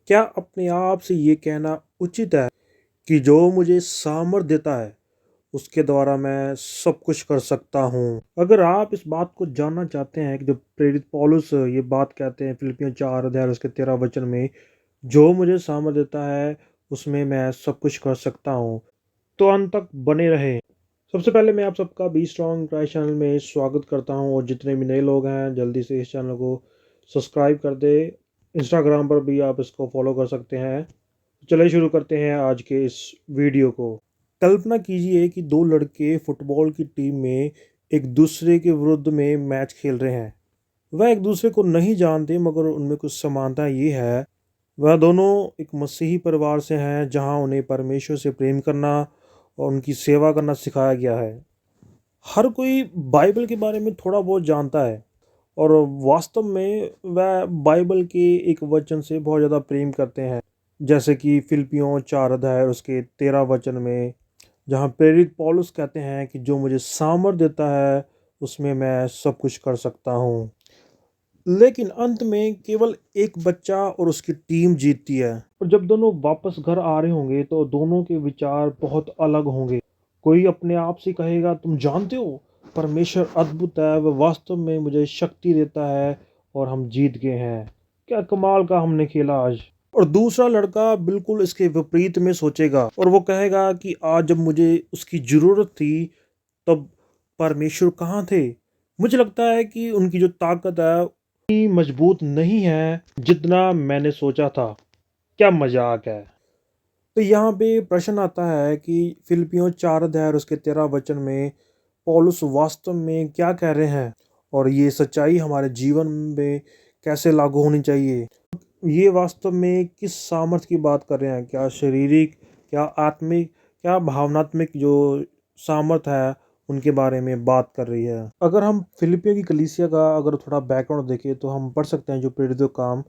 क्या अपने आप से ये कहना उचित है कि जो मुझे सामर्थ देता है उसके द्वारा मैं सब कुछ कर सकता हूँ? अगर आप इस बात को जानना चाहते हैं कि जो प्रेरित पौलुस ये बात कहते हैं फिलिपियों 4 अध्याय उसके 13 वचन में, जो मुझे सामर्थ देता है उसमें मैं सब कुछ कर सकता हूँ, तो अंत तक बने रहे। सबसे पहले मैं आप सबका बी स्ट्रॉन्ग क्राइस्ट चैनल में स्वागत करता हूँ, और जितने भी नए लोग हैं जल्दी से इस चैनल को सब्सक्राइब कर दे। इंस्टाग्राम पर भी आप इसको फॉलो कर सकते हैं। चलिए शुरू करते हैं आज के इस वीडियो को। कल्पना कीजिए कि दो लड़के फुटबॉल की टीम में एक दूसरे के विरुद्ध में मैच खेल रहे हैं। वह एक दूसरे को नहीं जानते, मगर उनमें कुछ समानता ये है, वह दोनों एक मसीही परिवार से हैं जहां उन्हें परमेश्वर से प्रेम करना और उनकी सेवा करना सिखाया गया है। हर कोई बाइबल के बारे में थोड़ा बहुत जानता है, और वास्तव में वह बाइबल के एक वचन से बहुत ज़्यादा प्रेम करते हैं, जैसे कि फिलिपियों 4 अध्याय और उसके 13 वचन में, जहाँ प्रेरित पौलुस कहते हैं कि जो मुझे सामर्थ देता है उसमें मैं सब कुछ कर सकता हूँ। लेकिन अंत में केवल एक बच्चा और उसकी टीम जीतती है, और जब दोनों वापस घर आ रहे होंगे तो दोनों के विचार बहुत अलग होंगे। कोई अपने आप से कहेगा, तुम जानते हो परमेश्वर अद्भुत है, वह वास्तव में मुझे शक्ति देता है और हम जीत गए हैं, क्या कमाल का हमने खेला आज। और दूसरा लड़का बिल्कुल इसके विपरीत में सोचेगा और वो कहेगा कि आज जब मुझे उसकी ज़रूरत थी तब परमेश्वर कहाँ थे। मुझे लगता है कि उनकी जो ताकत है उतनी मजबूत नहीं है जितना मैंने सोचा था। क्या मजाक है। तो यहाँ पे प्रश्न आता है कि फिलिपियों 4 अध्याय और उसके 13 वचन में पौलुस वास्तव में क्या कह रहे हैं, और ये सच्चाई हमारे जीवन में कैसे लागू होनी चाहिए। ये वास्तव में किस सामर्थ्य की बात कर रहे हैं, क्या शारीरिक, क्या आत्मिक, क्या भावनात्मक जो सामर्थ्य है उनके बारे में बात कर रही है। अगर हम फिलिपियो की कलीसिया का अगर थोड़ा बैकग्राउंड देखें तो हम पढ़ सकते हैं, जो प्रेरितों काम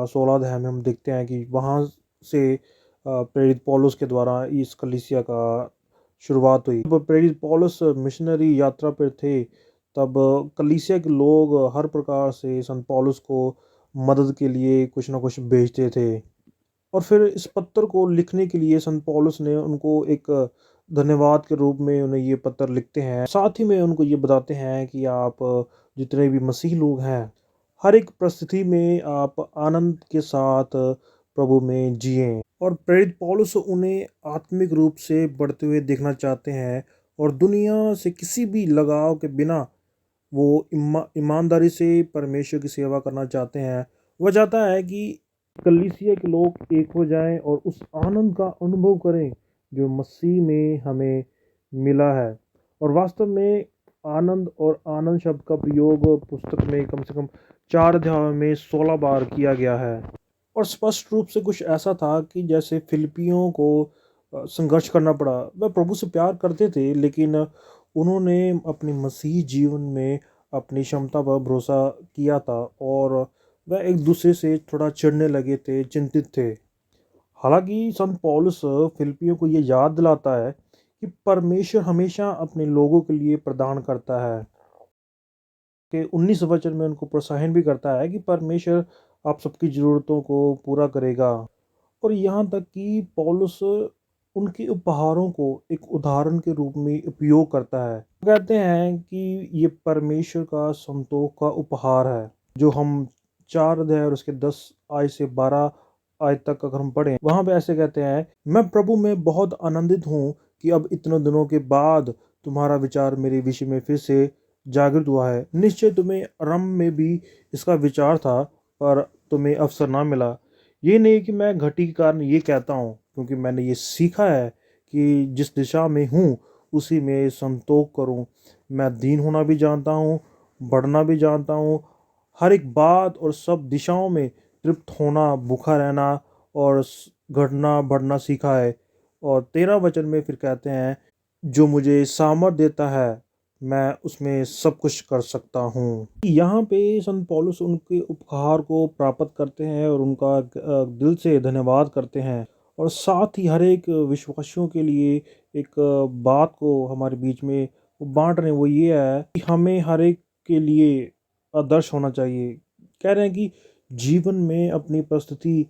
16 अध्याय में हम देखते हैं कि वहाँ से प्रेरित पौलुस के द्वारा इस कलीसिया का शुरुआत हुई। जब प्रेरित पौलुस मिशनरी यात्रा पर थे तब कलीसिया के लोग हर प्रकार से संत पौलुस को मदद के लिए कुछ ना कुछ भेजते थे, और फिर इस पत्र को लिखने के लिए संत पौलुस ने उनको एक धन्यवाद के रूप में उन्हें ये पत्र लिखते हैं। साथ ही में उनको ये बताते हैं कि आप जितने भी मसीह लोग हैं, हर एक परिस्थिति में आप आनंद के साथ प्रभु में जिएं। और प्रेरित पौलुस उन्हें आत्मिक रूप से बढ़ते हुए देखना चाहते हैं, और दुनिया से किसी भी लगाव के बिना वो ईमानदारी से परमेश्वर की सेवा करना चाहते हैं। वह चाहता है कि कलीसिया के लोग एक हो जाएं और उस आनंद का अनुभव करें जो मसीह में हमें मिला है। और वास्तव में आनंद और आनंद शब्द का प्रयोग पुस्तक में कम से कम 4 अध्यायों में 16 बार किया गया है। और स्पष्ट रूप से कुछ ऐसा था कि जैसे फिलिपियों को संघर्ष करना पड़ा। वह प्रभु से प्यार करते थे, लेकिन उन्होंने अपने मसीही जीवन में अपनी क्षमता पर भरोसा किया था, और वह एक दूसरे से थोड़ा चिढ़ने लगे थे, चिंतित थे। हालांकि संत पौलुस फिलिपियों को ये याद दिलाता है कि परमेश्वर हमेशा अपने लोगों के लिए प्रदान करता है, कि 19 वचन में उनको प्रोत्साहन भी करता है कि परमेश्वर आप सबकी ज़रूरतों को पूरा करेगा। और यहाँ तक कि पौलुस उनके उपहारों को एक उदाहरण के रूप में उपयोग करता है। कहते हैं कि ये परमेश्वर का संतोष का उपहार है, जो हम 4 अध्याय और उसके 10 आय से 12 आय तक अगर हम पढ़ें, वहाँ पे ऐसे कहते हैं, मैं प्रभु में बहुत आनंदित हूँ कि अब इतने दिनों के बाद तुम्हारा विचार मेरे विषय में फिर से जागृत हुआ है। निश्चय तुम्हें आरंभ में भी इसका विचार था, पर तुम्हें अवसर ना मिला। ये नहीं कि मैं घटी के कारण ये कहता हूँ, क्योंकि मैंने ये सीखा है कि जिस दिशा में हूँ उसी में संतोष करूँ। मैं दीन होना भी जानता हूँ, बढ़ना भी जानता हूँ, हर एक बात और सब दिशाओं में तृप्त होना, भूखा रहना और घटना बढ़ना सीखा है। और 13 वचन में फिर कहते हैं, जो मुझे सामर्थ देता है मैं उसमें सब कुछ कर सकता हूँ। यहाँ पे संत पौलुस उनके उपहार को प्राप्त करते हैं और उनका दिल से धन्यवाद करते हैं, और साथ ही हर एक विश्वासियों के लिए एक बात को हमारे बीच में वो बांट रहे हैं। वो ये है कि हमें हर एक के लिए आदर्श होना चाहिए। कह रहे हैं कि जीवन में अपनी परिस्थिति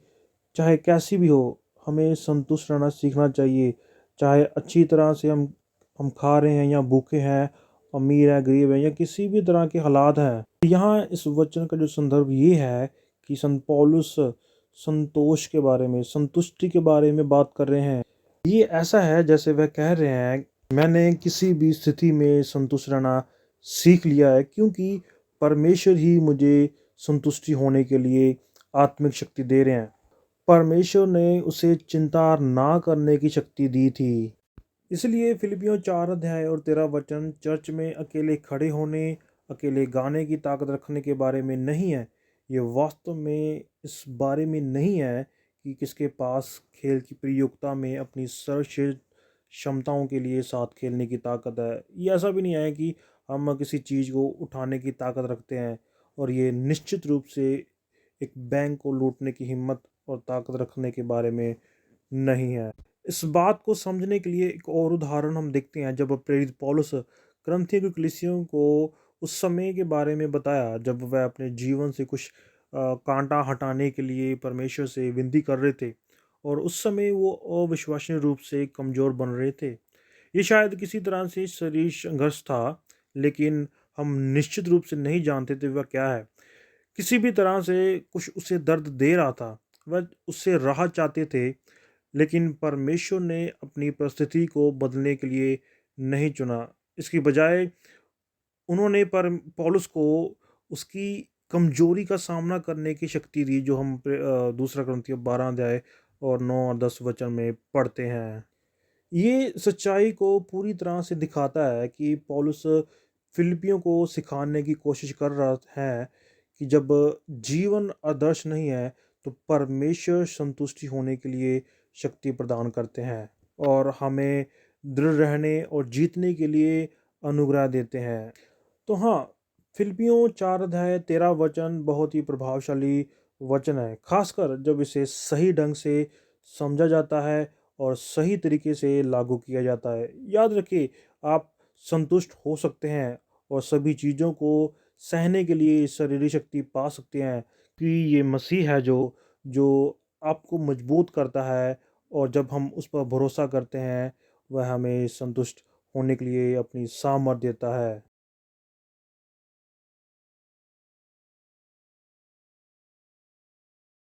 चाहे कैसी भी हो, हमें संतुष्ट रहना सीखना चाहिए। चाहे अच्छी तरह से हम खा रहे हैं या भूखे हैं, अमीर हैं, गरीब हैं या किसी भी तरह के हालात हैं। यहाँ इस वचन का जो संदर्भ ये है कि संत पौलुस संतोष के बारे में, संतुष्टि के बारे में बात कर रहे हैं। ये ऐसा है जैसे वह कह रहे हैं, मैंने किसी भी स्थिति में संतुष्ट रहना सीख लिया है, क्योंकि परमेश्वर ही मुझे संतुष्टि होने के लिए आत्मिक शक्ति दे रहे हैं। परमेश्वर ने उसे चिंता ना करने की शक्ति दी थी। इसलिए फिलिपियों 4 अध्याय और 13 वचन चर्च में अकेले खड़े होने, अकेले गाने की ताकत रखने के बारे में नहीं है। ये वास्तव में इस बारे में नहीं है कि किसके पास खेल की प्रयोक्ता में अपनी सर्वश्रेष्ठ क्षमताओं के लिए साथ खेलने की ताकत है। ये ऐसा भी नहीं है कि हम किसी चीज़ को उठाने की ताकत रखते हैं, और ये निश्चित रूप से एक बैंक को लूटने की हिम्मत और ताकत रखने के बारे में नहीं है। इस बात को समझने के लिए एक और उदाहरण हम देखते हैं, जब प्रेरित पौलुस करन्थियों की कलीसियों को उस समय के बारे में बताया जब वह अपने जीवन से कुछ कांटा हटाने के लिए परमेश्वर से विनती कर रहे थे, और उस समय वो अविश्वसनीय रूप से कमज़ोर बन रहे थे। ये शायद किसी तरह से शरीर संघर्ष था, लेकिन हम निश्चित रूप से नहीं जानते थे वह क्या है। किसी भी तरह से कुछ उसे दर्द दे रहा था, वह उससे राहत चाहते थे, लेकिन परमेश्वर ने अपनी परिस्थिति को बदलने के लिए नहीं चुना। इसकी बजाय उन्होंने पर पौलुस को उसकी कमजोरी का सामना करने की शक्ति दी, जो हम दूसरा करन्थियों 12 अध्याय और 9 और 10 वचन में पढ़ते हैं। ये सच्चाई को पूरी तरह से दिखाता है कि पौलुस फिलिपियों को सिखाने की कोशिश कर रहा है कि जब जीवन आदर्श नहीं है, तो परमेश्वर संतुष्टि होने के लिए शक्ति प्रदान करते हैं और हमें दृढ़ रहने और जीतने के लिए अनुग्रह देते हैं। तो हाँ, फिलिपियों 4 अध्याय 13 वचन बहुत ही प्रभावशाली वचन है, खासकर जब इसे सही ढंग से समझा जाता है और सही तरीके से लागू किया जाता है। याद रखिए, आप संतुष्ट हो सकते हैं और सभी चीज़ों को सहने के लिए शारीरिक शक्ति पा सकते हैं, कि ये मसीह है जो जो आपको मजबूत करता है, और जब हम उस पर भरोसा करते हैं, वह हमें संतुष्ट होने के लिए अपनी सामर्थ देता है।